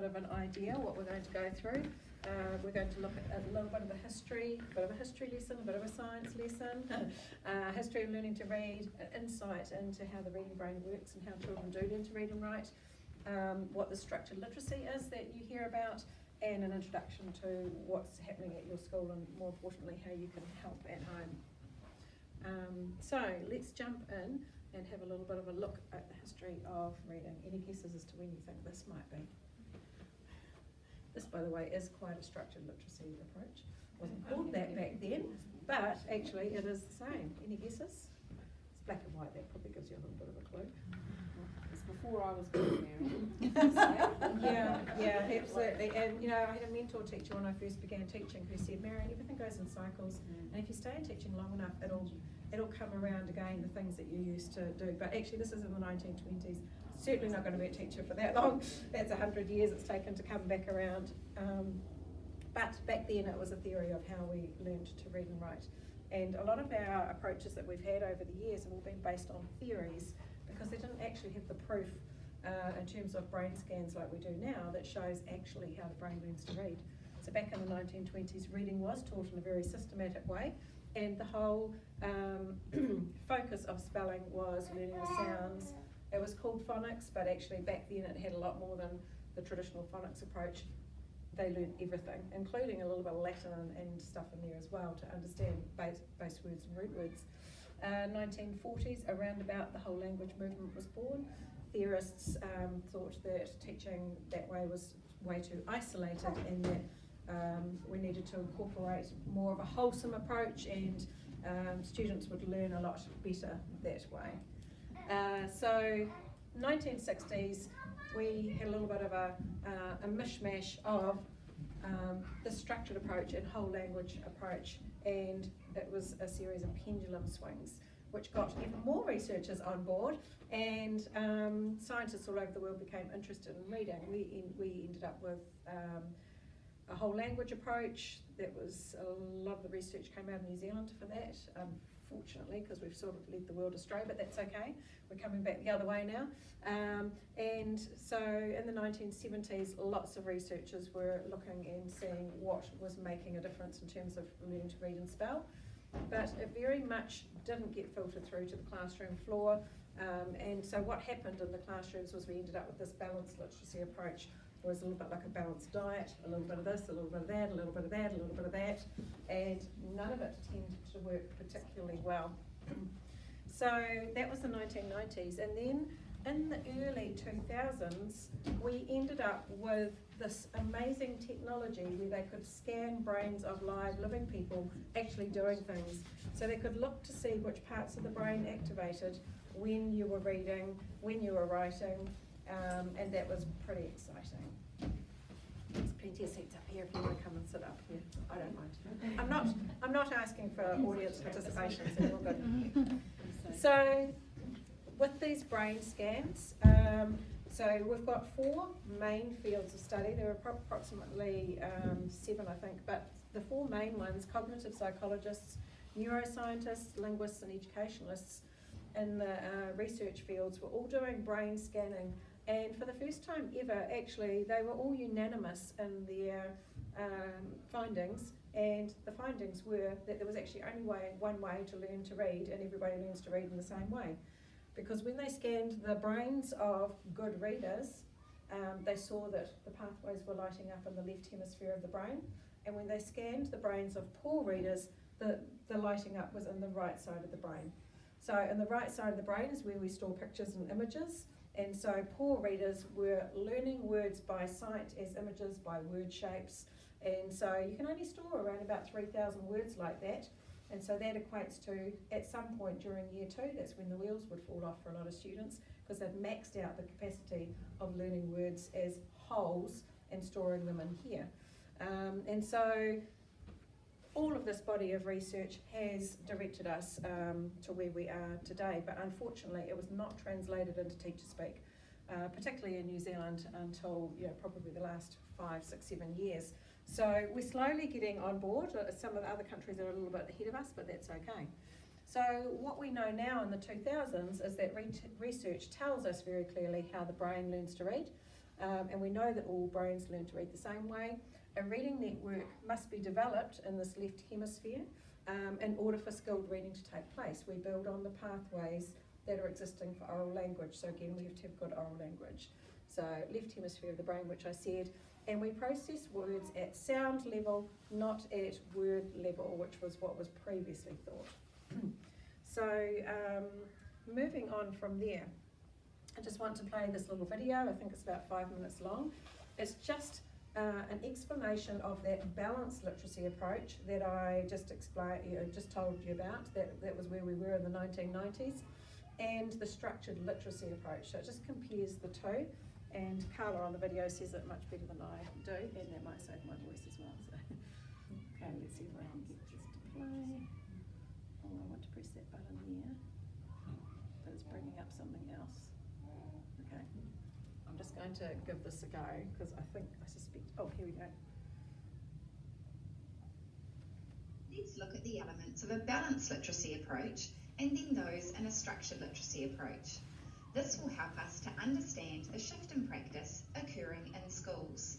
of an idea what we're going to go through. We're going to look at a little bit of a history lesson, a bit of a science lesson, history of learning to read, insight into how the reading brain works and how children do learn to read and write, what the structured literacy is that you hear about, and an introduction to what's happening at your school and, more importantly, how you can help at home. So let's jump in and have a little bit of a look at the history of reading. Any guesses as to when you think this might be? This, by the way, is quite a structured literacy approach. Wasn't called that back then, but actually it is the same. Any guesses? It's black and white, that probably gives you a little bit of a clue. It's before I was born, Mary. Yeah, absolutely. And you know, I had a mentor teacher when I first began teaching who said, Marion, everything goes in cycles, and if you stay in teaching long enough, it'll come around again, the things that you used to do. But actually this is in the 1920s. Certainly not going to be a teacher for that long. That's 100 years it's taken to come back around. But back then it was a theory of how we learned to read and write. And a lot of our approaches that we've had over the years have all been based on theories, because they didn't actually have the proof in terms of brain scans like we do now that shows actually how the brain learns to read. So back in the 1920s, reading was taught in a very systematic way, and the whole focus of spelling was learning the sounds. It was called phonics, but actually back then it had a lot more than the traditional phonics approach. They learned everything, including a little bit of Latin and stuff in there as well to understand base words and root words. 1940s, around about, the whole language movement was born. Theorists thought that teaching that way was way too isolated, and that we needed to incorporate more of a wholesome approach, and students would learn a lot better that way. So 1960s, we had a little bit of a mishmash of the structured approach and whole language approach, and it was a series of pendulum swings which got even more researchers on board, and scientists all over the world became interested in reading. We ended up with a whole language approach. That was a lot of the research came out of New Zealand for that, fortunately, because we've sort of led the world astray, but that's okay. We're coming back the other way now. And so in the 1970s, lots of researchers were looking and seeing what was making a difference in terms of learning to read and spell. But it very much didn't get filtered through to the classroom floor. And so what happened in the classrooms was we ended up with this balanced literacy approach. It was a little bit like a balanced diet, a little bit of this, a little bit of that, a little bit of that, a little bit of that, and none of it tended to work particularly well. So that was the 1990s, and then in the early 2000s, we ended up with this amazing technology where they could scan brains of live living people actually doing things. So they could look to see which parts of the brain activated when you were reading, when you were writing, and that was pretty exciting. There's plenty of seats up here if you want to come and sit up here. I don't mind. I'm not asking for audience participation, so we're all good. So with these brain scans, so we've got 4 main fields of study. There are approximately 7, I think, but the 4 main ones: cognitive psychologists, neuroscientists, linguists, and educationalists in the research fields were all doing brain scanning. And for the first time ever, actually, they were all unanimous in their findings. And the findings were that there was actually only one way to learn to read, and everybody learns to read in the same way. Because when they scanned the brains of good readers, they saw that the pathways were lighting up in the left hemisphere of the brain. And when they scanned the brains of poor readers, the lighting up was in the right side of the brain. So in the right side of the brain is where we store pictures and images. And so poor readers were learning words by sight as images, by word shapes. And so you can only store around about 3,000 words like that. And so that equates to, at some point during year 2, that's when the wheels would fall off for a lot of students, because they've maxed out the capacity of learning words as wholes and storing them in here. And so all of this body of research has directed us to where we are today, but unfortunately it was not translated into teacher speak, particularly in New Zealand, until probably the last 5, 6, 7 years. So we're slowly getting on board. Some of the other countries are a little bit ahead of us, but that's okay. So what we know now in the 2000s is that research tells us very clearly how the brain learns to read. And we know that all brains learn to read the same way. A reading network must be developed in this left hemisphere in order for skilled reading to take place. We build on the pathways that are existing for oral language. So again, we have to have good oral language. So left hemisphere of the brain, which I said, and we process words at sound level, not at word level, which was what was previously thought. So moving on from there, I just want to play this little video. I think it's about 5 minutes long. It's just an explanation of that balanced literacy approach that I just told you about. That was where we were in the 1990s, and the structured literacy approach. So it just compares the two. And Carla on the video says it much better than I do, and that might save my voice as well. So, okay, let's see if I can get this to play. Oh, I want to press that button there, but it's bringing up something else. Okay, I'm just going to give this a go because I suspect. Oh, here we go. Let's look at the elements of a balanced literacy approach and then those in a structured literacy approach. This will help us to understand the shift in practice occurring in schools.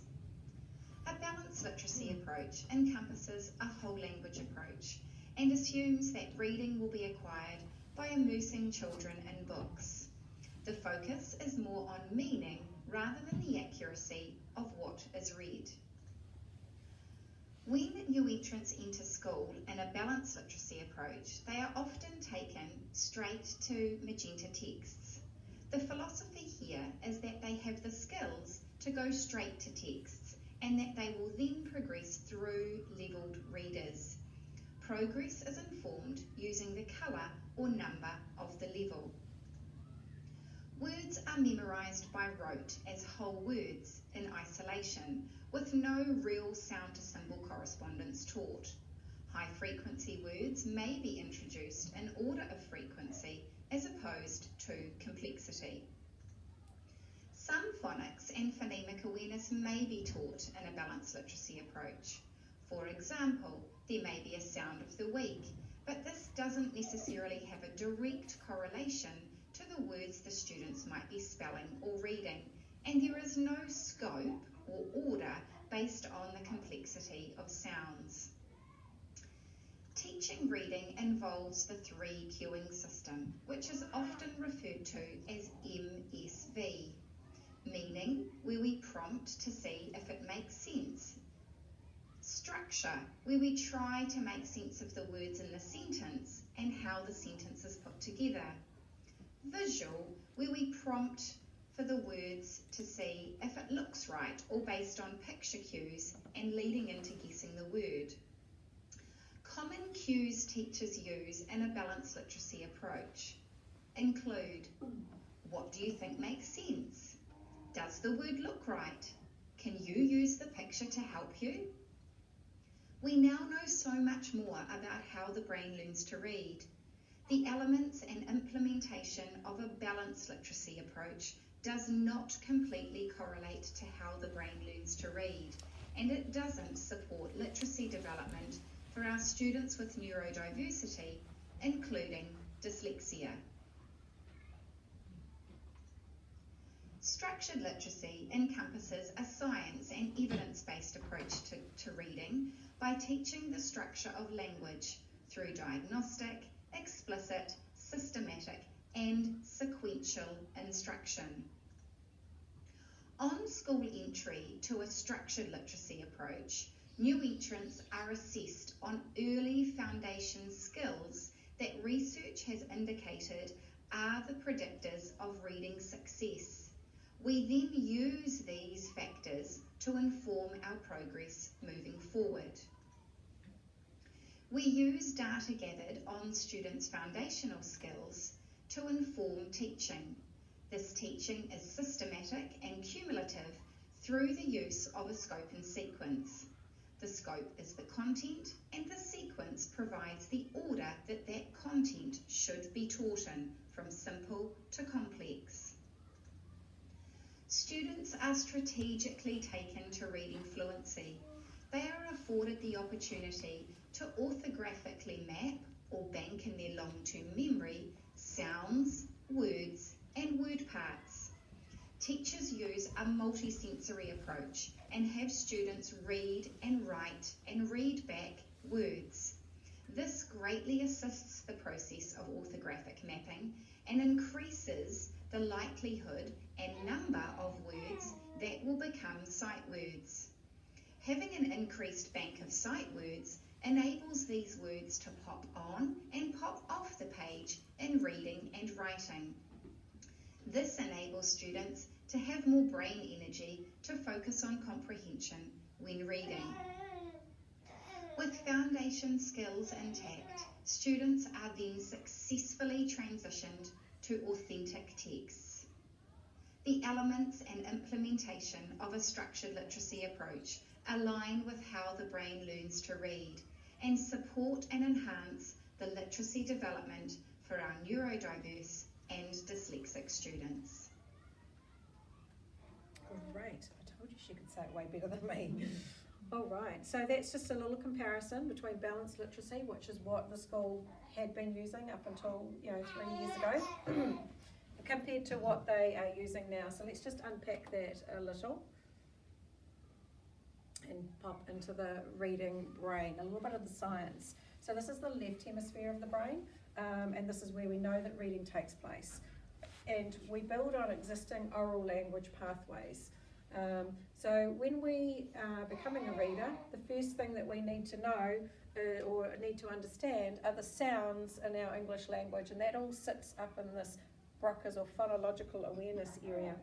A balanced literacy approach encompasses a whole language approach and assumes that reading will be acquired by immersing children in books. The focus is more on meaning rather than the accuracy of what is read. When new entrants enter school in a balanced literacy approach, they are often taken straight to magenta texts. The philosophy here is that they have the skills to go straight to texts and that they will then progress through levelled readers. Progress is informed using the colour or number of the level. Words are memorised by rote as whole words in isolation, with no real sound to symbol correspondence taught. High frequency words may be introduced in order of frequency as opposed to complexity. Some phonics and phonemic awareness may be taught in a balanced literacy approach. For example, there may be a sound of the week, but this doesn't necessarily have a direct correlation to the words the students might be spelling or reading, and there is no scope or order based on the complexity of sounds. Teaching reading involves the 3 cueing system, which is often referred to as MSV, meaning where we prompt to see if it makes sense. Structure, where we try to make sense of the words in the sentence and how the sentence is put together. Visual, where we prompt for the words to see if it looks right or based on picture cues and leading into guessing the word. Common cues teachers use in a balanced literacy approach include: what do you think makes sense? Does the word look right? Can you use the picture to help you? We now know so much more about how the brain learns to read. The elements and implementation of a balanced literacy approach does not completely correlate to how the brain learns to read, and it doesn't support literacy development for our students with neurodiversity, including dyslexia. Structured literacy encompasses a science and evidence-based approach to reading by teaching the structure of language through diagnostic, explicit, systematic, and sequential instruction. On school entry to a structured literacy approach, new entrants are assessed on early foundation skills that research has indicated are the predictors of reading success. We then use these factors to inform our progress moving forward. We use data gathered on students' foundational skills to inform teaching. This teaching is systematic and cumulative through the use of a scope and sequence. The scope is the content, and the sequence provides the order that that content should be taught in, from simple to complex. Students are strategically taken to reading fluency. They are afforded the opportunity to orthographically map or bank in their long-term memory sounds, words, and word parts. teachers use a multisensory approach and have students read and write and read back words. This greatly assists the process of orthographic mapping and increases the likelihood and number of words that will become sight words. Having an increased bank of sight words enables these words to pop on and pop off the page in reading and writing. This enables students to have more brain energy to focus on comprehension when reading. With foundation skills intact, students are then successfully transitioned to authentic texts. The elements and implementation of a structured literacy approach align with how the brain learns to read and support and enhance the literacy development for our neurodiverse and dyslexic students. Great, I told you she could say it way better than me. All right, so that's just a little comparison between balanced literacy, which is what the school had been using up until 3 years ago, compared to what they are using now. So let's just unpack that a little and pop into the reading brain, a little bit of the science. So this is the left hemisphere of the brain, and this is where we know that reading takes place. And we build on existing oral language pathways. So when we are becoming a reader, the first thing that we need to know or need to understand are the sounds in our English language, and that all sits up in this Broca's or phonological awareness area.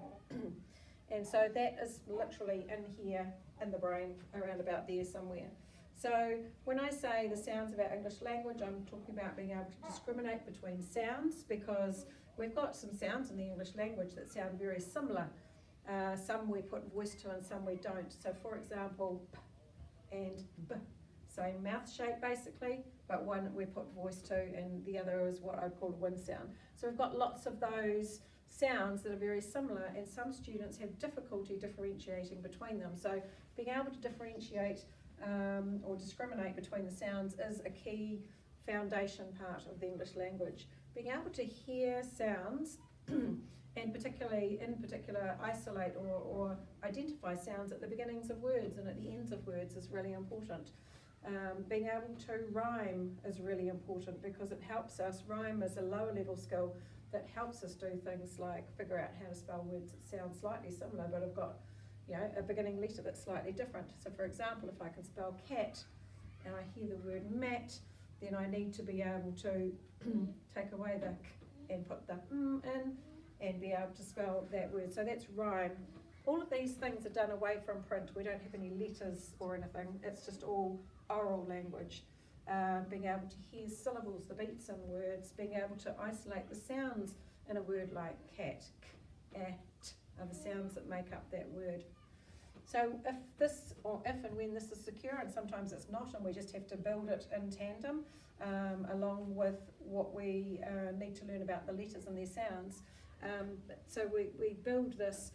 And so that is literally in here in the brain, around about there somewhere. So when I say the sounds of our English language, I'm talking about being able to discriminate between sounds, because we've got some sounds in the English language that sound very similar. Some we put voice to and some we don't. So for example, p and b, same mouth shape basically, but one we put voice to and the other is what I'd call a wind sound. So we've got lots of those sounds that are very similar, and some students have difficulty differentiating between them. So being able to differentiate or discriminate between the sounds is a key foundation part of the English language. Being able to hear sounds and in particular isolate or identify sounds at the beginnings of words and at the ends of words is really important. Being able to rhyme is really important because it helps us. Rhyme is a lower level skill that helps us do things like figure out how to spell words that sound slightly similar but have got a beginning letter that's slightly different. So for example, if I can spell cat and I hear the word mat, then I need to be able to take away the k and put the in and be able to spell that word. So that's rhyme. All of these things are done away from print. We don't have any letters or anything. It's just all oral language. Being able to hear syllables, the beats in words, being able to isolate the sounds in a word like cat, k, at are the sounds that make up that word. So if and when this is secure, and sometimes it's not, and we just have to build it in tandem, along with what we need to learn about the letters and their sounds. So we build this,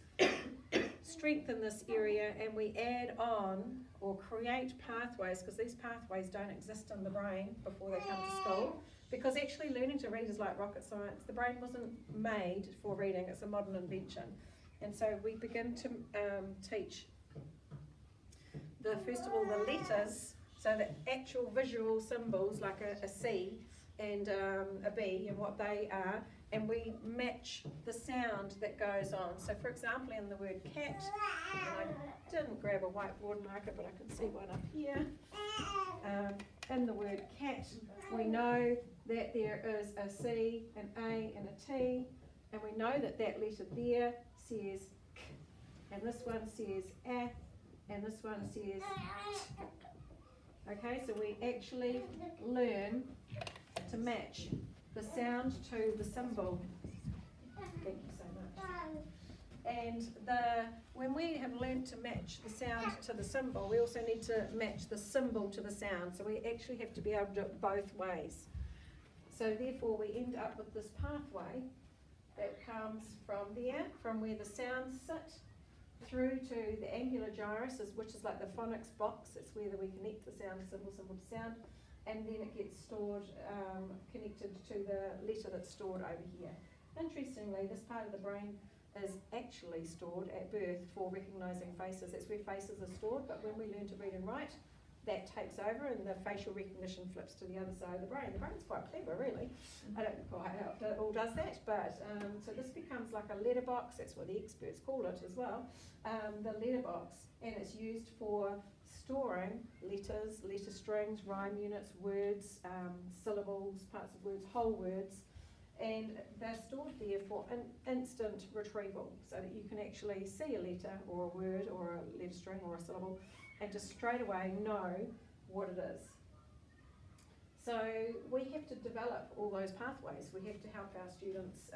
strengthen this area, and we add on or create pathways, because these pathways don't exist in the brain before they come to school. Because actually learning to read is like rocket science. The brain wasn't made for reading, it's a modern invention. And so we begin to teach first of all the letters, so the actual visual symbols like a C and a B and what they are, and we match the sound that goes on. So for example, in the word cat, and I didn't grab a whiteboard marker, but I could see one up here. In the word cat, we know that there is a C, an A and a T, and we know that that letter there says k, and this one says a, and this one says t. Okay, so we actually learn to match the sound to the symbol. Thank you so much. And when we have learned to match the sound to the symbol, we also need to match the symbol to the sound. So we actually have to be able to do it both ways. So therefore we end up with this pathway that comes from there, from where the sounds sit, through to the angular gyrus, which is like the phonics box. It's where we connect the sound, symbol to sound, and then it gets stored, connected to the letter that's stored over here. Interestingly, this part of the brain is actually stored at birth for recognising faces. That's where faces are stored, but when we learn to read and write, that takes over and the facial recognition flips to the other side of the brain. The brain's quite clever, really. I don't know quite how it all does that, but so this becomes like a letterbox. That's what the experts call it as well, the letterbox, and it's used for storing letters, letter strings, rhyme units, words, syllables, parts of words, whole words, and they're stored there for instant retrieval, so that you can actually see a letter or a word or a letter string or a syllable and just straight away know what it is. So we have to develop all those pathways. We have to help our students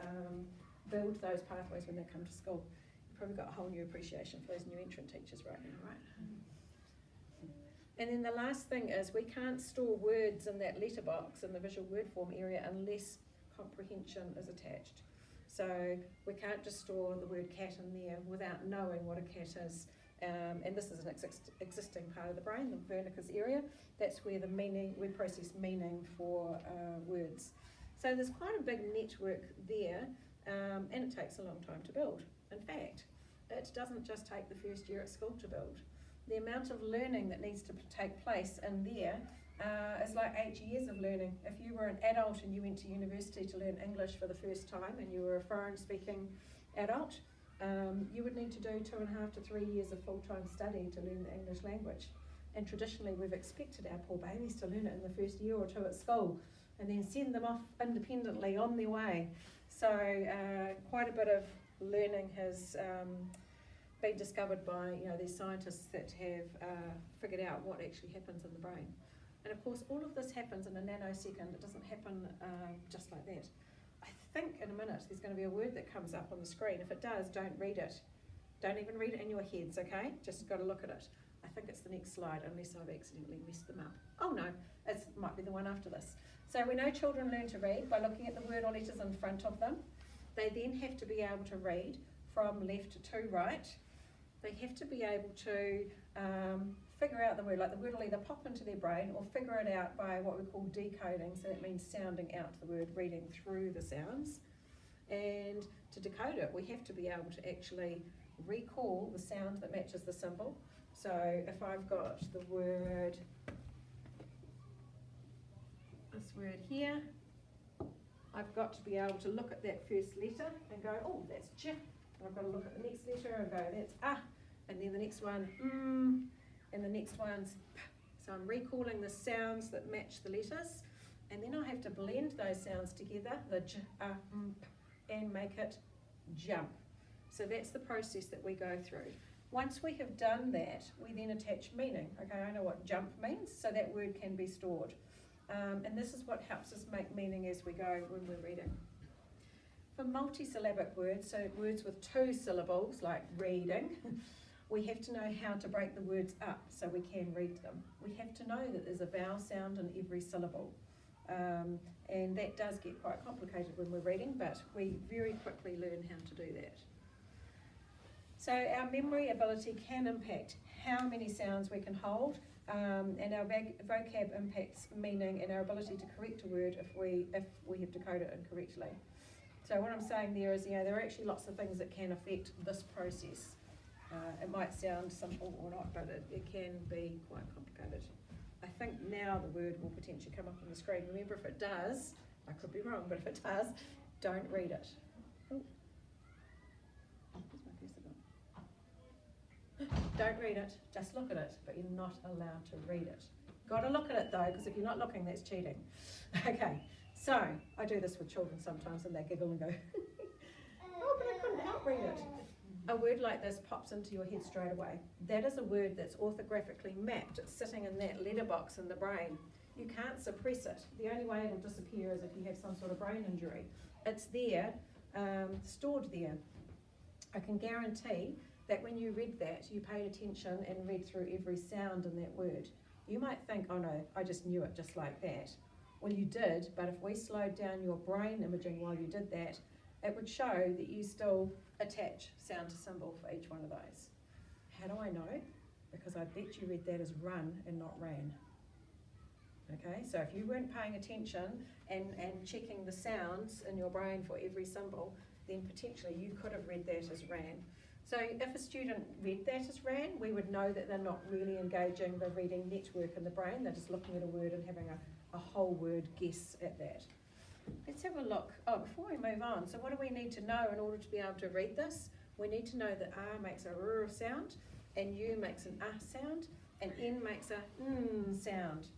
build those pathways when they come to school. You've probably got a whole new appreciation for those new entrant teachers right now, right? And then the last thing is we can't store words in that letterbox in the visual word form area unless comprehension is attached. So we can't just store the word cat in there without knowing what a cat is. And this is an existing part of the brain, the Wernicke's area. That's where the meaning, we process meaning for words. So there's quite a big network there, and it takes a long time to build. In fact, it doesn't just take the first year at school to build. The amount of learning that needs to take place in there is like 8 years of learning. If you were an adult and you went to university to learn English for the first time and you were a foreign speaking adult, you would need to do 2.5 to 3 years of full-time study to learn the English language. And traditionally we've expected our poor babies to learn it in the first year or two at school and then send them off independently on their way. So quite a bit of learning has been discovered by these scientists that have figured out what actually happens in the brain. And of course all of this happens in a nanosecond. It doesn't happen just like that. I think in a minute there's going to be a word that comes up on the screen. If it does, don't read it. Don't even read it in your heads, okay? Just got to look at it. I think it's the next slide, unless I've accidentally messed them up. Oh no, it might be the one after this. So we know children learn to read by looking at the word or letters in front of them. They then have to be able to read from left to right. They have to be able to figure out the word, like the word will either pop into their brain or figure it out by what we call decoding, so that means sounding out the word, reading through the sounds. And to decode it, we have to be able to actually recall the sound that matches the symbol. So if I've got the word, this word here, I've got to be able to look at that first letter and go, oh, that's j. And I've got to look at the next letter and go, that's ah. And then the next one, and the next one's p. So I'm recalling the sounds that match the letters, and then I have to blend those sounds together, the j, p, and make it jump. So that's the process that we go through. Once we have done that, we then attach meaning. Okay, I know what jump means, so that word can be stored. And this is what helps us make meaning as we go when we're reading. For multisyllabic words, so words with 2 syllables, like reading, we have to know how to break the words up so we can read them. We have to know that there's a vowel sound in every syllable. And that does get quite complicated when we're reading, but we very quickly learn how to do that. So our memory ability can impact how many sounds we can hold, and our vocab impacts meaning and our ability to correct a word if we have decoded it incorrectly. So what I'm saying there is, there are actually lots of things that can affect this process. It might sound simple or not, but it can be quite complicated. I think now the word will potentially come up on the screen. Remember, if it does, I could be wrong, but if it does, don't read it. Oh. Where's my cursor gone? Don't read it, just look at it, but you're not allowed to read it. Got to look at it though, because if you're not looking, that's cheating. Okay, so I do this with children sometimes and they giggle and go, oh, but I couldn't help read it. A word like this pops into your head straight away. That is a word that's orthographically mapped. It's sitting in that letterbox in the brain. You can't suppress it. The only way it'll disappear is if you have some sort of brain injury. It's there, stored there. I can guarantee that when you read that, you paid attention and read through every sound in that word. You might think, oh no, I just knew it just like that. Well, you did, but if we slowed down your brain imaging while you did that, it would show that you still attach sound to symbol for each one of those. How do I know? Because I bet you read that as run and not ran. Okay, so if you weren't paying attention and checking the sounds in your brain for every symbol, then potentially you could have read that as ran. So if a student read that as ran, we would know that they're not really engaging the reading network in the brain, they're just looking at a word and having a whole word guess at that. Let's have a look. Oh, before we move on, so what do we need to know in order to be able to read this? We need to know that R makes a R sound, and U makes an sound, and N makes a sound.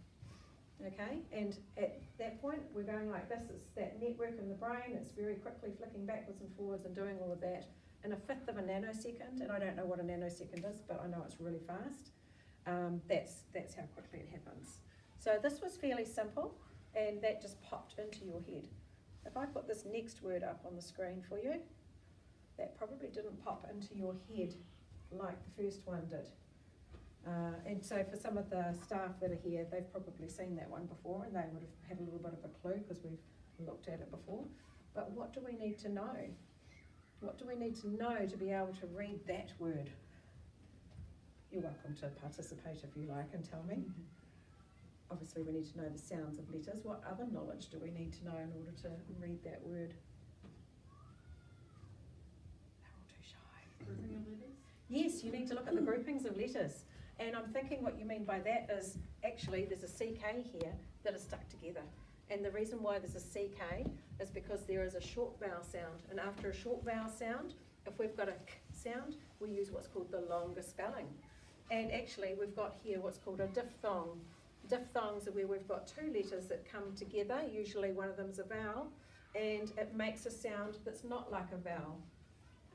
Okay, and at that point we're going like this. It's that network in the brain, it's very quickly flicking backwards and forwards and doing all of that in a fifth of a nanosecond, and I don't know what a nanosecond is, but I know it's really fast. That's how quickly it happens. So this was fairly simple, and that just popped into your head. If I put this next word up on the screen for you, that probably didn't pop into your head like the first one did. And so for some of the staff that are here, they've probably seen that one before, and they would have had a little bit of a clue because we've looked at it before. But what do we need to know? What do we need to know to be able to read that word? You're welcome to participate if you like and tell me. Obviously we need to know the sounds of letters. What other knowledge do we need to know in order to read that word? They're all too shy. Grouping of letters? Yes, you need to look at the groupings of letters. And I'm thinking what you mean by that is actually there's a CK here that is stuck together. And the reason why there's a CK is because there is a short vowel sound. And after a short vowel sound, if we've got a K sound, we use what's called the longer spelling. And actually we've got here what's called a diphthong. Diphthongs are where we've got two letters that come together. Usually one of them is a vowel, and it makes a sound that's not like a vowel.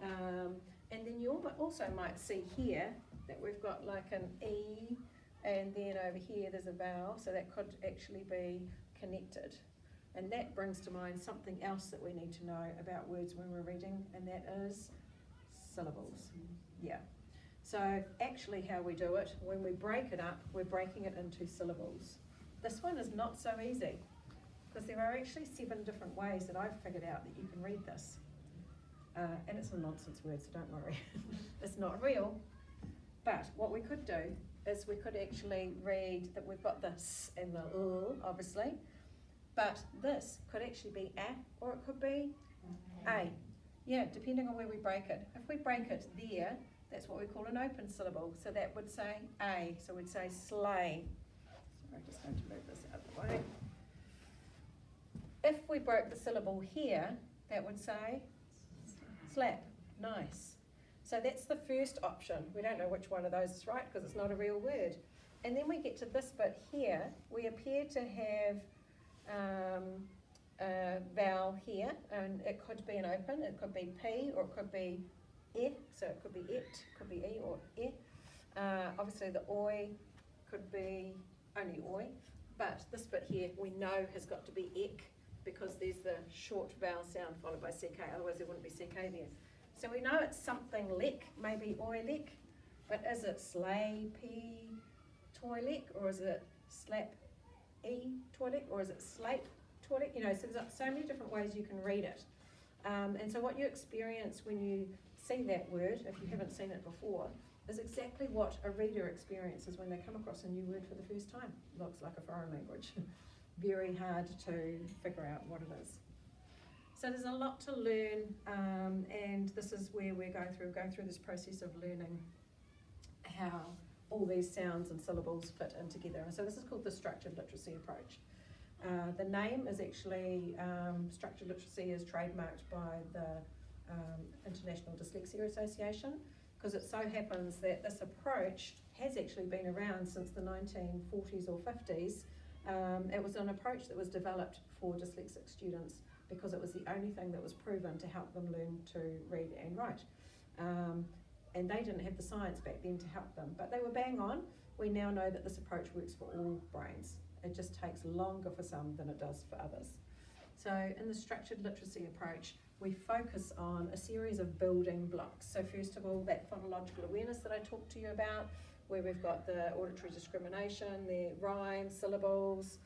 And then you also might see here that we've got like an E, and then over here there's a vowel, so that could actually be connected. And that brings to mind something else that we need to know about words when we're reading, and that is syllables. Yeah. So actually how we do it, when we break it up, we're breaking it into syllables. This one is not so easy, because there are actually 7 different ways that I've figured out that you can read this. And it's a nonsense word, so don't worry. It's not real. But what we could do is we could actually read that we've got the S and the L, obviously. But this could actually be A, or it could be A. Yeah, depending on where we break it. If we break it there, that's what we call an open syllable. So that would say A. So we'd say sleigh. Sorry, I'm just going to move this out of the way. If we broke the syllable here, that would say slap. Nice. So that's the first option. We don't know which one of those is right because it's not a real word. And then we get to this bit here. We appear to have a vowel here, and it could be an open, it could be P, or it could be E, so it could be it, could be E or E. Obviously the oi could be only oi, but this bit here we know has got to be ek, because there's the short vowel sound followed by CK, otherwise there wouldn't be CK there. So we know it's something lek, maybe oi lek, but is it slay p toilet, or is it slap e toilet, or is it slape toilet? You know, so there's so many different ways you can read it. And so what you experience when you see that word, if you haven't seen it before, is exactly what a reader experiences when they come across a new word for the first time. Looks like a foreign language. Very hard to figure out what it is. So there's a lot to learn, and this is where we're going through this process of learning how all these sounds and syllables fit in together. And so this is called the structured literacy approach. The name is actually, structured literacy is trademarked by the International Dyslexia Association, because it so happens that this approach has actually been around since the 1940s or 50s. It was an approach that was developed for dyslexic students because it was the only thing that was proven to help them learn to read and write. And they didn't have the science back then to help them, but they were bang on. We now know that this approach works for all brains. It just takes longer for some than it does for others. So in the structured literacy approach, we focus on a series of building blocks. So first of all, that phonological awareness that I talked to you about, where we've got the auditory discrimination, the rhymes, syllables,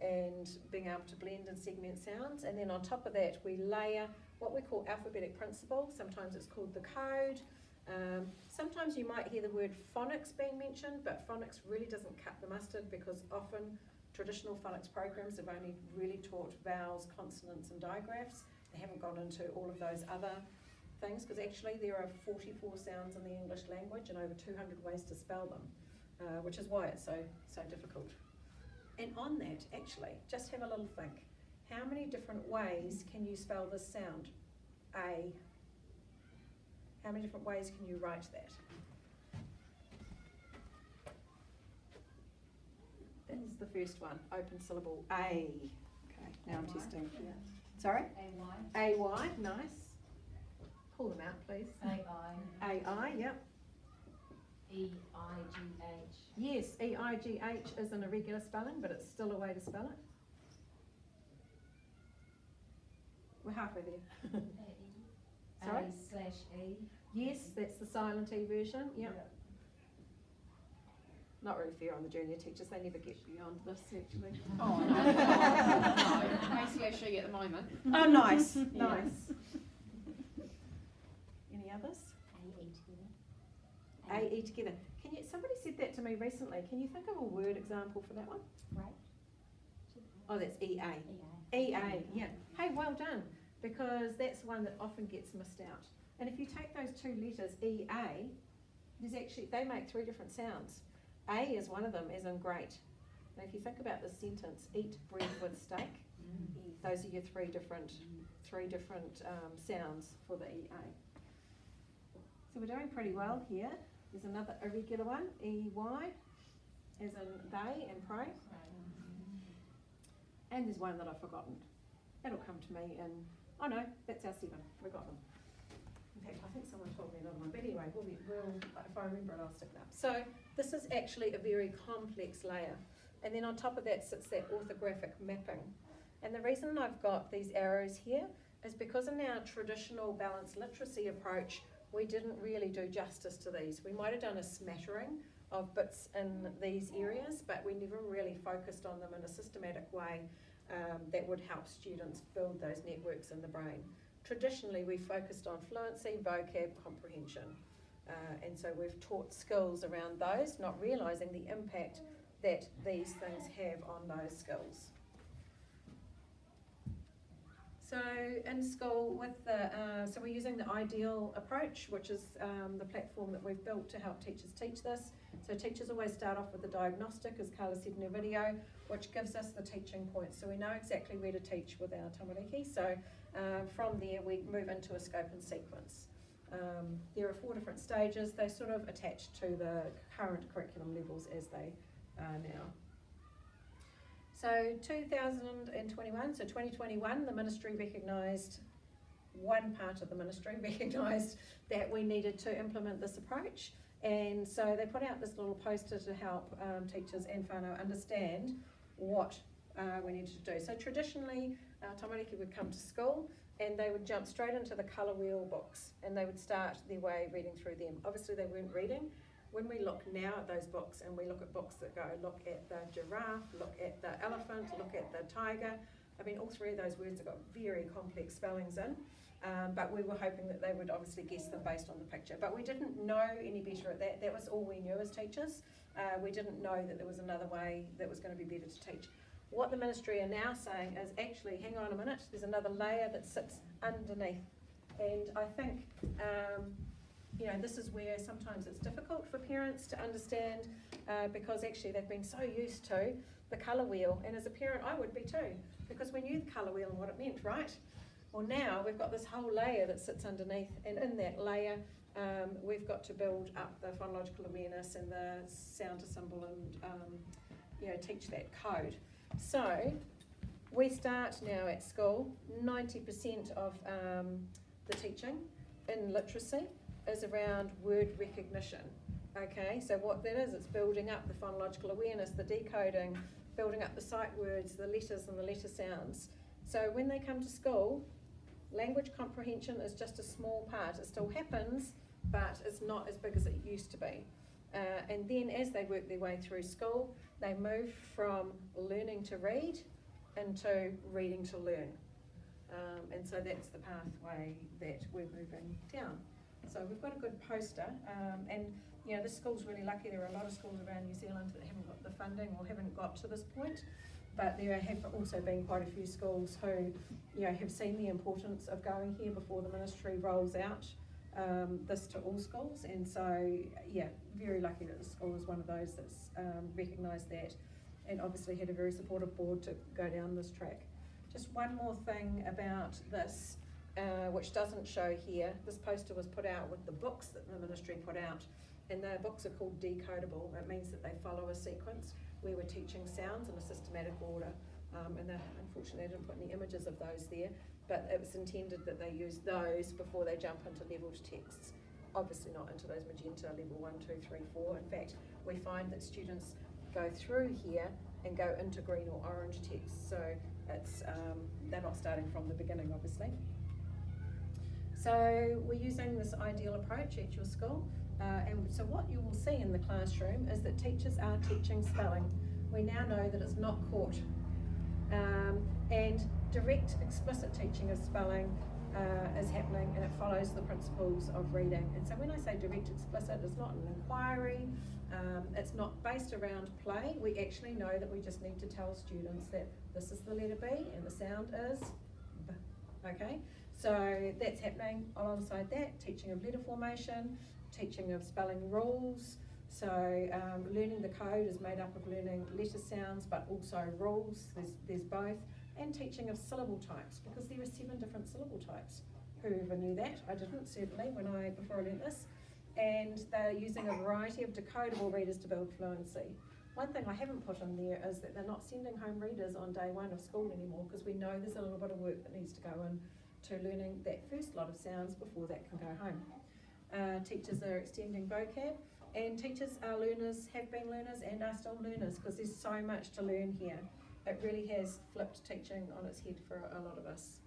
and being able to blend and segment sounds. And then on top of that, we layer what we call alphabetic principle. Sometimes it's called the code. Sometimes you might hear the word phonics being mentioned, but phonics really doesn't cut the mustard, because often traditional phonics programs have only really taught vowels, consonants and digraphs, They haven't gone into all of those other things, because actually there are 44 sounds in the English language and over 200 ways to spell them, which is why it's so difficult. And on that, actually, just have a little think. How many different ways can you spell this sound? A. How many different ways can you write that? That's the first one, open syllable A. Okay, now I'm testing. Sorry? A-Y. A-Y, nice. Pull them out, please. A-I. A-I, yep. E-I-G-H. Yes, E-I-G-H is an irregular spelling, but it's still a way to spell it. We're halfway there. Sorry? A/E. Yes, that's the silent E version, yep. Not really fair on the junior teachers, they never get beyond this actually. Oh, no. A/E at the moment. Oh, nice, nice. Any others? A-E together. A-E together. Can you, somebody said that to me recently, can you think of a word example for that one? Right. Oh, that's E-A. E-A. E-A, yeah. Hey, well done, because that's one that often gets missed out. And if you take those two letters, E-A, there's actually, they make three different sounds. A is one of them, as in great. Now if you think about this sentence, eat bread with steak, those are your three different sounds for the E-A. So we're doing pretty well here. There's another irregular one, E-Y, as in they and pray. And there's one that I've forgotten. That'll come to me in, oh no, that's our 7, we got them. In fact, I think someone told me another one, but anyway, we'll, if I remember it, I'll stick it up. So this is actually a very complex layer. And then on top of that sits that orthographic mapping. And the reason I've got these arrows here is because in our traditional balanced literacy approach, we didn't really do justice to these. We might have done a smattering of bits in these areas, but we never really focused on them in a systematic way that would help students build those networks in the brain. Traditionally, we focused on fluency, vocab, comprehension. And so we've taught skills around those, not realising the impact that these things have on those skills. So in school, with the so we're using the IDEAL approach, which is the platform that we've built to help teachers teach this. So teachers always start off with the diagnostic, as Carla said in her video, which gives us the teaching points. So we know exactly where to teach with our tamariki. So from there, we move into a scope and sequence. There are 4 different stages. They sort of attach to the current curriculum levels as they are now. So 2021, so 2021, the ministry recognised, one part of the ministry recognised that we needed to implement this approach. And so they put out this little poster to help teachers and whānau understand what we needed to do. So traditionally, tamariki would come to school and they would jump straight into the colour wheel books and they would start their way reading through them. Obviously they weren't reading. When we look now at those books and we look at books that go, look at the giraffe, look at the elephant, look at the tiger, I mean all 3 of those words have got very complex spellings in, but we were hoping that they would obviously guess them based on the picture. But we didn't know any better at that. That was all we knew as teachers. We didn't know that there was another way that was going to be better to teach. What the ministry are now saying is actually, hang on a minute, there's another layer that sits underneath. And I think, you know, this is where sometimes it's difficult for parents to understand because actually they've been so used to the colour wheel. And as a parent, I would be too, because we knew the colour wheel and what it meant, right? Well, now we've got this whole layer that sits underneath, and in that layer, we've got to build up the phonological awareness and the sound to symbol and, you know, teach that code. So we start now at school, 90% of the teaching in literacy is around word recognition. Okay, so what that is, it's building up the phonological awareness, the decoding, building up the sight words, the letters and the letter sounds. So when they come to school, language comprehension is just a small part. It still happens, but it's not as big as it used to be. And then as they work their way through school, they move from learning to read into reading to learn. And so that's the pathway that we're moving down. So we've got a good poster, and you know, this school's really lucky. There are a lot of schools around New Zealand that haven't got the funding or haven't got to this point. but there have also been quite a few schools who, you know, have seen the importance of going here before the ministry rolls out this to all schools, and so yeah, very lucky that the school is one of those that's recognised that, and obviously had a very supportive board to go down this track. Just one more thing about this, which doesn't show here. This poster was put out with the books that the ministry put out, and the books are called Decodable. It means that they follow a sequence where we're teaching sounds in a systematic order, and unfortunately I didn't put any images of those there, but it was intended that they use those before they jump into leveled texts. Obviously not into those magenta level 1, 2, 3, 4. In fact, we find that students go through here and go into green or orange text, so it's they're not starting from the beginning, obviously. So we're using this ideal approach at your school, and so what you will see in the classroom is that teachers are teaching spelling. We now know that it's not caught, and direct explicit teaching of spelling is happening, and it follows the principles of reading. And so when I say direct explicit, it's not an inquiry, it's not based around play. We actually know that we just need to tell students that this is the letter B and the sound is B, okay? So that's happening. Alongside that, teaching of letter formation, teaching of spelling rules. So learning the code is made up of learning letter sounds, but also rules. There's both. And teaching of syllable types, because there are 7 different syllable types. Whoever knew that? I didn't, certainly, before I learned this. And they're using a variety of decodable readers to build fluency. One thing I haven't put in there is that they're not sending home readers on day 1 of school anymore, because we know there's a little bit of work that needs to go in to learning that first lot of sounds before that can go home. Teachers are extending vocab, and teachers are learners, have been learners and are still learners, because there's so much to learn here. It really has flipped teaching on its head for a lot of us.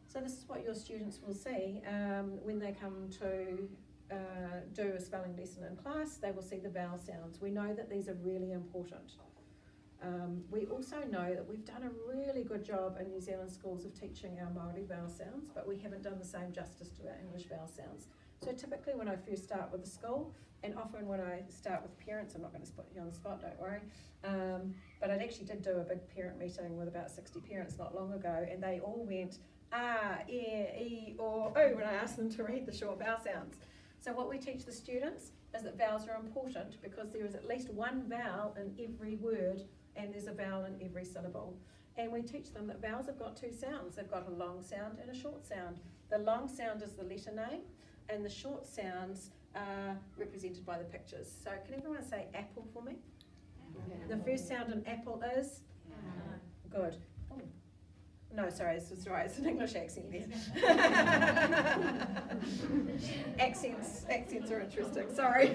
So this is what your students will see when they come to do a spelling lesson in class. They will see the vowel sounds. We know that these are really important. We also know that we've done a really good job in New Zealand schools of teaching our Māori vowel sounds, but we haven't done the same justice to our English vowel sounds. So typically when I first start with a school, and often when I start with parents, I'm not going to put you on the spot, don't worry, but I actually did do a big parent meeting with about 60 parents not long ago, and they all went e, or o when I asked them to read the short vowel sounds. So what we teach the students is that vowels are important, because there is at least one vowel in every word, and there's a vowel in every syllable. And we teach them that vowels have got 2 sounds. They've got a long sound and a short sound. The long sound is the letter name, and the short sounds are represented by the pictures. So can everyone say apple for me? The first sound in apple is? Good. Oh. No, sorry, this is right, it's an English accent there. Accents are interesting, sorry.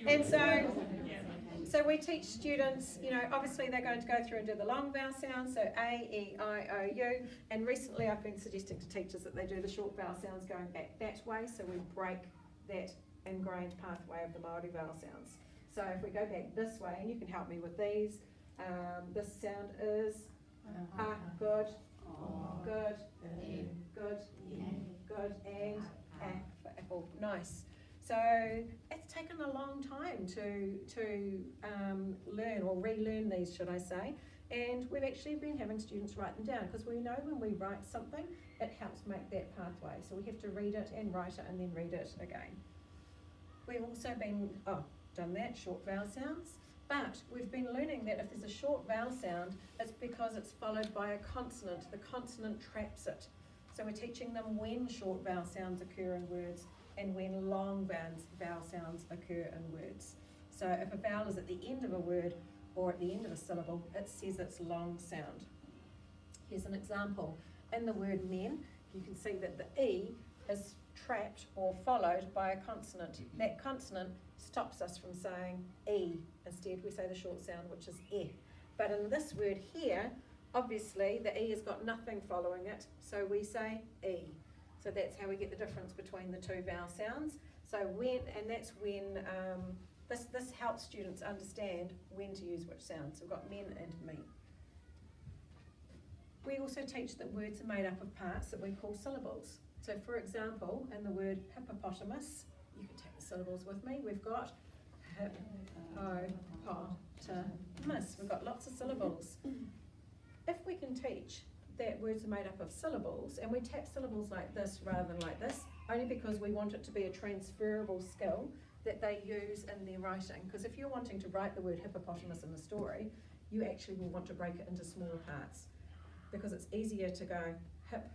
And so we teach students, you know, obviously they're going to go through and do the long vowel sounds, so A, E, I, O, U, and recently I've been suggesting to teachers that they do the short vowel sounds going back that way, so we break that ingrained pathway of the Māori vowel sounds. So if we go back this way, and you can help me with these, this sound is good, good, good, good, and for apple. Nice. So it's taken a long time to learn, or relearn these, should I say, and we've actually been having students write them down, because we know when we write something, it helps make that pathway. So we have to read it and write it and then read it again. We've also been, done that, short vowel sounds, but we've been learning that if there's a short vowel sound, it's because it's followed by a consonant. The consonant traps it. So we're teaching them when short vowel sounds occur in words and when long vowel sounds occur in words. So if a vowel is at the end of a word or at the end of a syllable, it says it's long sound. Here's an example. In the word men, you can see that the E is trapped or followed by a consonant. That consonant stops us from saying E. Instead, we say the short sound, which is E. But in this word here, obviously the E has got nothing following it, so we say E. So that's how we get the difference between the 2 vowel sounds. So when, and that's when, this helps students understand when to use which sounds. So we've got men and me. We also teach that words are made up of parts that we call syllables. So for example, in the word hippopotamus, you can take the syllables with me, we've got hippopotamus. We've got lots of syllables. If we can teach that words are made up of syllables, and we tap syllables like this rather than like this, only because we want it to be a transferable skill that they use in their writing. Because if you're wanting to write the word hippopotamus in a story, you actually will want to break it into smaller parts, because it's easier to go hip,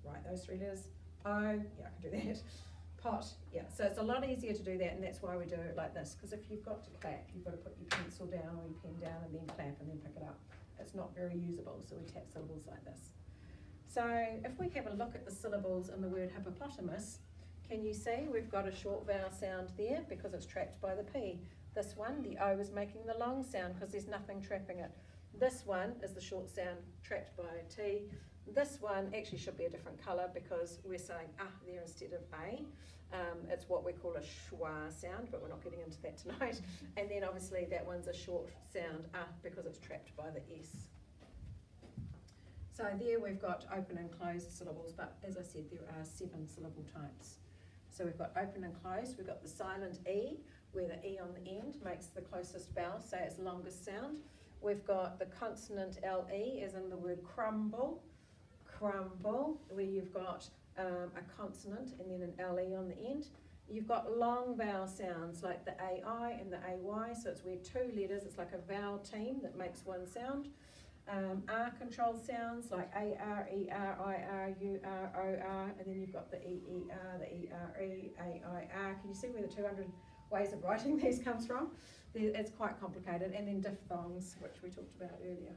write those 3 letters, O, yeah, I can do that, pot, yeah, so it's a lot easier to do that, and that's why we do it like this, because if you've got to clap, you've got to put your pencil down or your pen down and then clap and then pick it up. It's not very usable, so we tap syllables like this. So if we have a look at the syllables in the word hippopotamus, can you see we've got a short vowel sound there because it's trapped by the P. This one, the O, is making the long sound because there's nothing trapping it. This one is the short sound trapped by a T. This one actually should be a different colour because we're saying there instead of A. It's what we call a schwa sound, but we're not getting into that tonight. And then obviously that one's a short sound because it's trapped by the S. So there we've got open and closed syllables, but as I said, there are 7 syllable types. So we've got open and closed, we've got the silent E, where the E on the end makes the closest vowel, say its longest sound. We've got the consonant LE, as in the word crumble, where you've got a consonant and then an LE on the end. You've got long vowel sounds like the AI and the AY, so it's where 2 letters, it's like a vowel team that makes one sound. R controlled sounds like AR, ER, IR, UR, OR, and then you've got the EER, the ERE, AIR. Can you see where the 200 ways of writing these comes from? It's quite complicated. And then diphthongs, which we talked about earlier.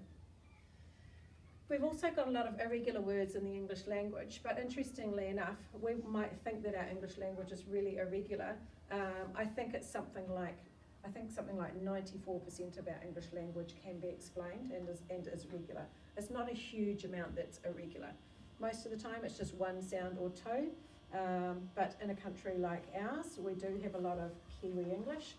We've also got a lot of irregular words in the English language, but interestingly enough, we might think that our English language is really irregular. I think something like 94% of our English language can be explained and is regular. It's not a huge amount that's irregular. Most of the time it's just 1 sound or 2, but in a country like ours, we do have a lot of Kiwi English.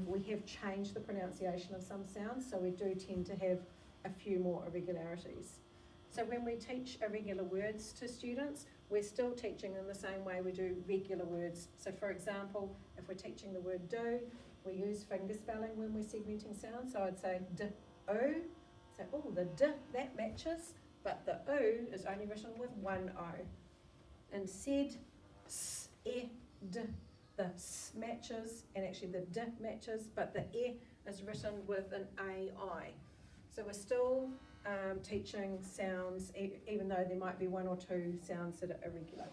We have changed the pronunciation of some sounds, so we do tend to have a few more irregularities. So when we teach irregular words to students, we're still teaching in the same way we do regular words. So for example, if we're teaching the word do, we use finger spelling when we're segmenting sounds. So I'd say d-o, so the d, that matches, but the o is only written with 1 o. And said, s-e, d, the s matches, and actually the d matches, but the e is written with an a-i. So we're still teaching sounds, even though there might be 1 or 2 sounds that are irregular.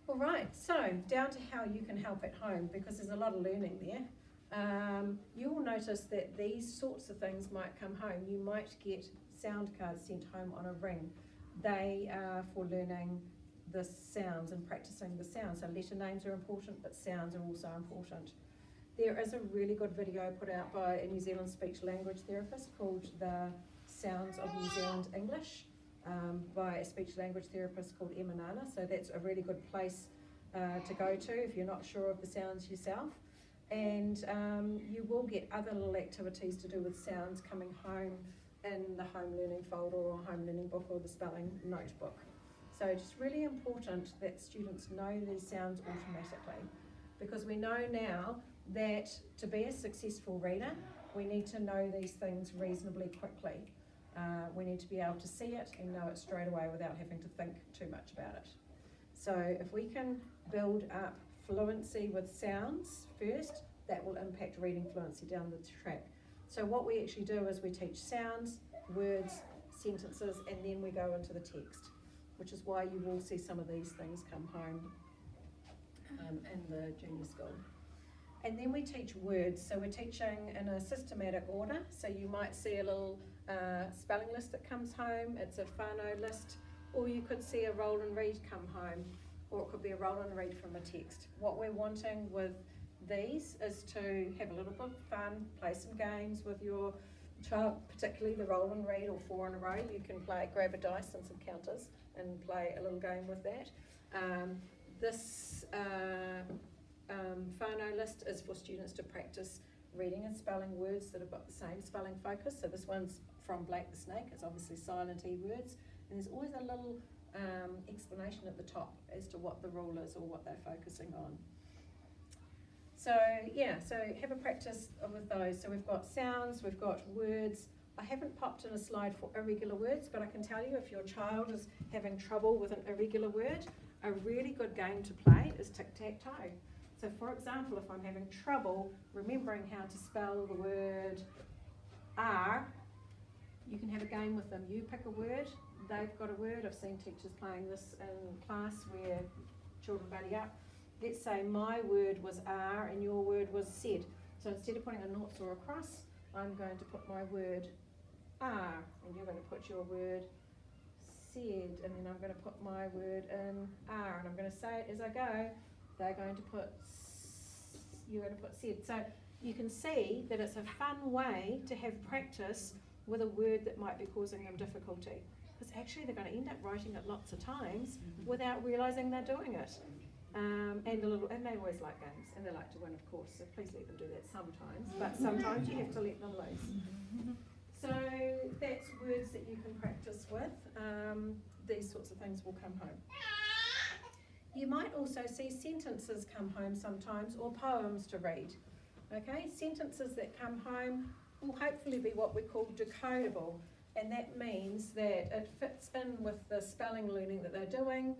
All right, so down to how you can help at home, because there's a lot of learning there. You will notice that these sorts of things might come home. You might get sound cards sent home on a ring. They are for learning the sounds and practicing the sounds. So letter names are important, but sounds are also important. There is a really good video put out by a New Zealand speech language therapist called The Sounds of New Zealand English, by a speech language therapist called Emma Nana. So that's a really good place to go to if you're not sure of the sounds yourself. And you will get other little activities to do with sounds coming home in the home learning folder or home learning book or the spelling notebook. So it's really important that students know these sounds automatically, because we know now that to be a successful reader, we need to know these things reasonably quickly. We need to be able to see it and know it straight away without having to think too much about it. So if we can build up fluency with sounds first, that will impact reading fluency down the track. So what we actually do is we teach sounds, words, sentences, and then we go into the text, which is why you will see some of these things come home in the junior school. And then we teach words, so we're teaching in a systematic order. So you might see a little spelling list that comes home, it's a whānau list, or you could see a roll and read come home, or it could be a roll and read from a text. What we're wanting with these is to have a little bit of fun, play some games with your child, particularly the roll and read or 4 in a row. You can grab a dice and some counters and play a little game with that. This whānau list is for students to practice reading and spelling words that have got the same spelling focus. So this one's from Blake the Snake, it's obviously silent E words, and there's always a little explanation at the top as to what the rule is or what they're focusing on. So yeah, so have a practice with those. So we've got sounds, we've got words. I haven't popped in a slide for irregular words, but I can tell you if your child is having trouble with an irregular word, a really good game to play is tic-tac-toe. So for example, if I'm having trouble remembering how to spell the word R, you can have a game with them. You pick a word, they've got a word. I've seen teachers playing this in class where children buddy up. Let's say my word was R and your word was said. So instead of putting a nought or a cross, I'm going to put my word R, and you're going to put your word said, and then I'm going to put my word in R, and I'm going to say it as I go. They're going to put, you're going to put said. So you can see that it's a fun way to have practice with a word that might be causing them difficulty. Because actually they're going to end up writing it lots of times without realising they're doing it. And they always like games, and they like to win, of course, so please let them do that sometimes, but sometimes you have to let them loose. So that's words that you can practice with. These sorts of things will come home. You might also see sentences come home sometimes, or poems to read. Okay, sentences that come home will hopefully be what we call decodable, and that means that it fits in with the spelling learning that they're doing,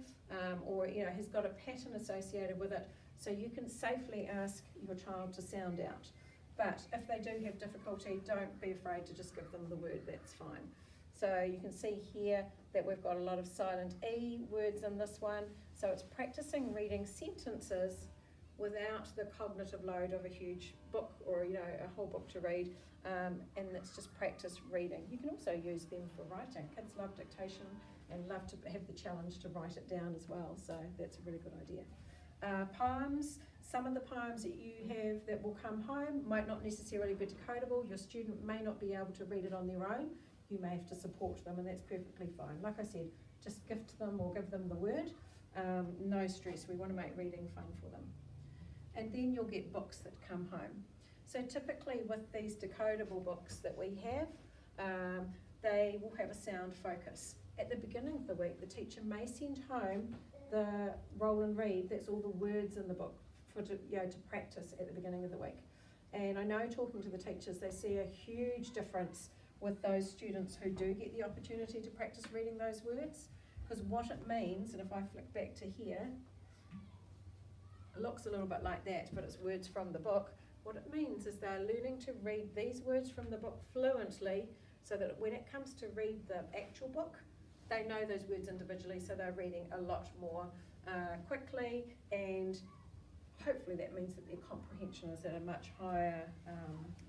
or has got a pattern associated with it, so you can safely ask your child to sound out. But if they do have difficulty, don't be afraid to just give them the word, that's fine. So you can see here that we've got a lot of silent E words in this one, so it's practicing reading sentences without the cognitive load of a huge book or a whole book to read, and it's just practice reading. You can also use them for writing. Kids love dictation and love to have the challenge to write it down as well, so that's a really good idea. Poems, some of the poems that you have that will come home might not necessarily be decodable. Your student may not be able to read it on their own. You may have to support them, and that's perfectly fine. Like I said, just gift them or give them the word. No stress, we want to make reading fun for them. And then you'll get books that come home. So typically with these decodable books that we have, they will have a sound focus. At the beginning of the week, the teacher may send home the roll and read, that's all the words in the book to practice at the beginning of the week. And I know talking to the teachers, they see a huge difference with those students who do get the opportunity to practice reading those words, because what it means, and if I flick back to here, it looks a little bit like that, but it's words from the book. What it means is they're learning to read these words from the book fluently, so that when it comes to read the actual book, they know those words individually, so they're reading a lot more quickly, and hopefully that means that their comprehension is at a much higher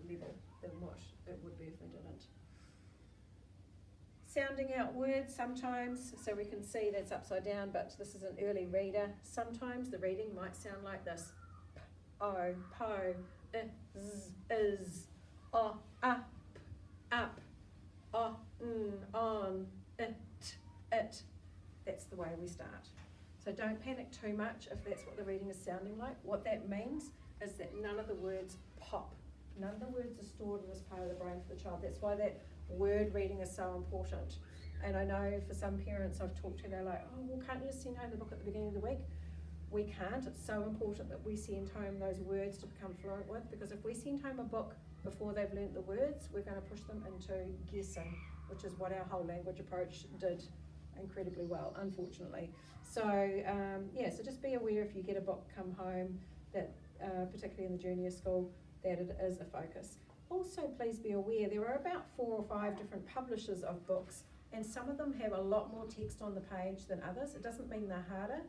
level than what it would be if they didn't. Sounding out words sometimes, so we can see that's upside down, but this is an early reader. Sometimes the reading might sound like this: o, po, z, is, o, up, o, on, it. That's the way we start. So don't panic too much if that's what the reading is sounding like. What that means is that none of the words pop. None of the words are stored in this part of the brain for the child. That's why that word reading is so important. And I know for some parents I've talked to, they're like, oh, well, can't you just send home the book at the beginning of the week? We can't. It's so important that we send home those words to become fluent with, because if we send home a book before they've learnt the words, we're going to push them into guessing, which is what our whole language approach did incredibly well, unfortunately. So so just be aware if you get a book come home that particularly in the junior school, that it is a focus. Also, please be aware there are about 4 or 5 different publishers of books, and some of them have a lot more text on the page than others. It doesn't mean they're harder,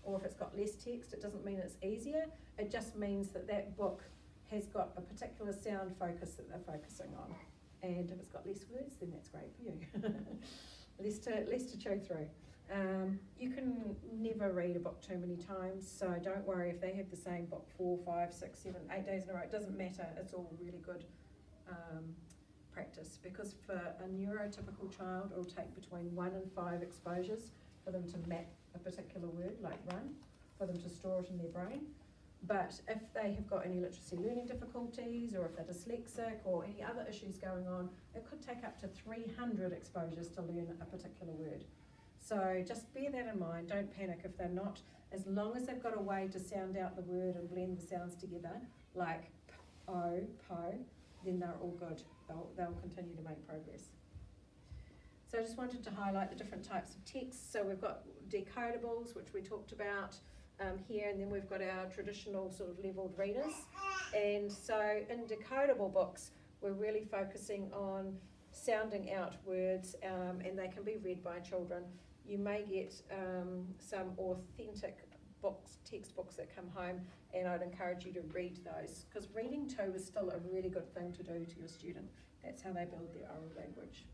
or if it's got less text, it doesn't mean it's easier. It just means that that book has got a particular sound focus that they're focusing on. And if it's got less words, then that's great for you. less to chew through. You can never read a book too many times, so don't worry if they have the same book 4, 5, 6, 7, 8 days in a row. It doesn't matter. It's all really good practice, because for a neurotypical child, it will take between 1 and 5 exposures for them to map a particular word, like run, for them to store it in their brain. But if they have got any literacy learning difficulties, or if they're dyslexic, or any other issues going on, it could take up to 300 exposures to learn a particular word. So just bear that in mind. Don't panic if they're not As long as they've got a way to sound out the word and blend the sounds together, like po, then they're all good. They'll continue to make progress. So I just wanted to highlight the different types of text. So we've got decodables, which we talked about here, and then we've got our traditional sort of leveled readers. And so in decodable books, we're really focusing on sounding out words, and they can be read by children. You may get some authentic books, textbooks that come home, and I'd encourage you to read those, because reading too is still a really good thing to do to your student. That's how they build their oral language.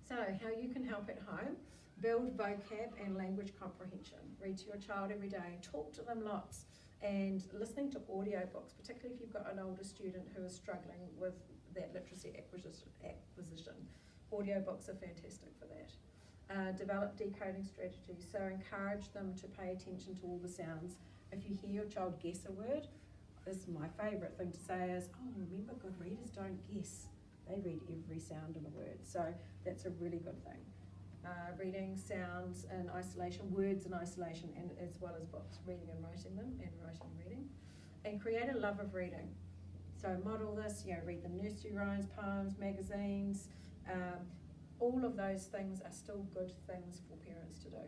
So how you can help at home: build vocab and language comprehension. Read to your child every day, talk to them lots, and listening to audiobooks, particularly if you've got an older student who is struggling with that literacy acquisition. Audiobooks are fantastic for that. Develop decoding strategies, so encourage them to pay attention to all the sounds. If you hear your child guess a word, this is my favourite thing to say is, oh, remember, good readers don't guess. They read every sound in a word, so that's a really good thing. Reading sounds in isolation, words in isolation, and as well as books, reading and writing them, and writing and reading. And create a love of reading. So model this, read the nursery rhymes, poems, magazines. All of those things are still good things for parents to do.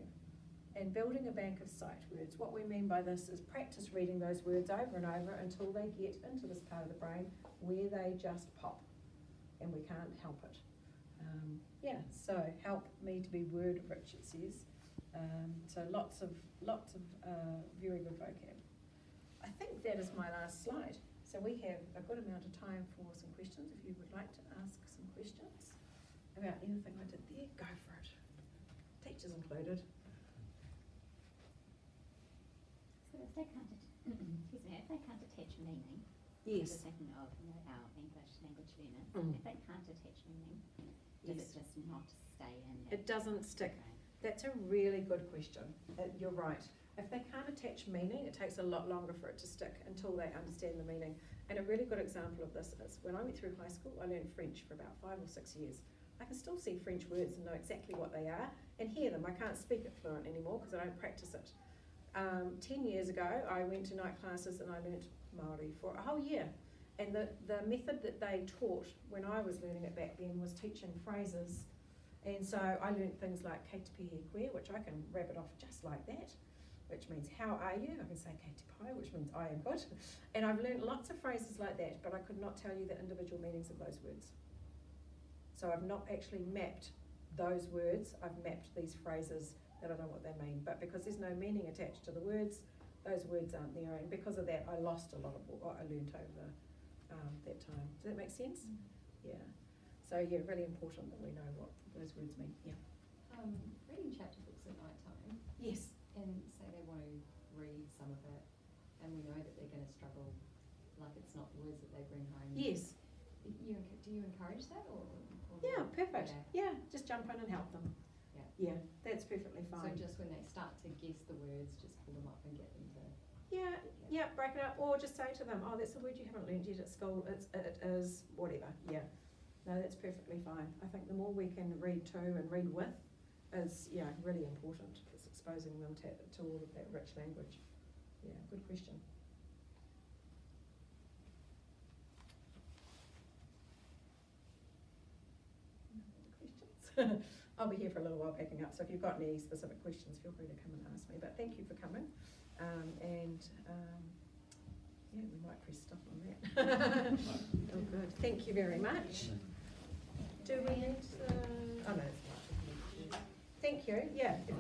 And building a bank of sight words. What we mean by this is practice reading those words over and over until they get into this part of the brain where they just pop, and we can't help it. So help me to be word rich, it says. So lots of very good vocab. I think that is my last slide. So we have a good amount of time for some questions. If you would like to ask some questions about anything I did there, go for it. Teachers included. So if they can't, if they can't attach meaning, Yes. just thinking of our English language learners, Mm. if they can't attach meaning, does Yes. it just not stay in? It doesn't stick. That's a really good question. You're right. If they can't attach meaning, it takes a lot longer for it to stick until they understand the meaning. And a really good example of this is when I went through high school, I learned French for about 5 or 6 years. I can still see French words and know exactly what they are and hear them. I can't speak it fluent anymore because I don't practice it. 10 years ago, I went to night classes and I learnt Māori for a whole year. And the method that they taught when I was learning it back then was teaching phrases. And so I learnt things like kei te pihi koe, which I can rap it off just like that, which means how are you? I can say kei te pai, which means I am good. And I've learnt lots of phrases like that, but I could not tell you the individual meanings of those words. So I've not actually mapped those words, I've mapped these phrases that I know what they mean. But because there's no meaning attached to the words, those words aren't there. And because of that, I lost a lot of what I learnt over that time. Does that make sense? Mm. Yeah. So yeah, really important that we know what those words mean. Yeah. Reading chapter books at night time, Yes. and say they want to read some of it, and we know that they're going to struggle, like it's not the words that they bring home. Yes. Do you encourage that, or Yeah, perfect. Yeah. Yeah, just jump in and help them. Yeah. Yeah, that's perfectly fine. So just when they start to guess the words, just pull them up and get them to. Yeah, break it up, or just say to them, oh, that's a word you haven't learned yet at school, it is whatever, yeah. No, that's perfectly fine. I think the more we can read to and read with is, really important. It's exposing them to all of that rich language. Yeah, good question. Questions? I'll be here for a little while packing up, so if you've got any specific questions, feel free to come and ask me. But thank you for coming. We might press stop on that. Oh, good. Thank you very much. Do we need? Oh no, it's not. Thank you. Yeah. If you